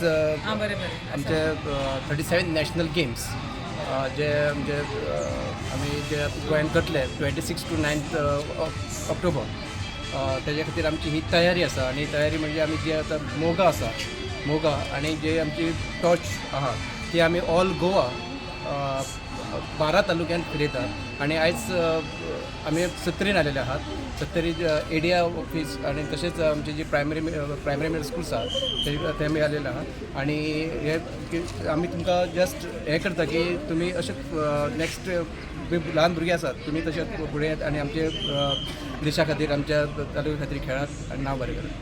आयज आमचे 37 national games जे म्हणजे आमी जे गोंयांत करतले 26 to 9 ऑक्टोबर तेजे खातीर आमची ही तयारी आसा. आनी तयारी म्हणजे आमी जी आतां मोगा आनी जे आमची टॉर्च आहा ती आमी ऑल गोवा 12 तालुक्यांत फिरयतात. आनी आयज आमी 70 आलेले आहात. 70 एडिया ऑफिस आनी तशेंच आमची जी प्रायमरी मिडल स्कूल्स आहा ते आमी आलेले आहात. आनी हे आमी तुमकां जस्ट हें करता की तुमी अशेंच नेक्स्ट ल्हान भुरगीं आसात तुमी तशेंच फुडें येत आनी आमचे देशा खातीर आमच्या तालुक्या खातीर खेळात आनी नांव बरें करात.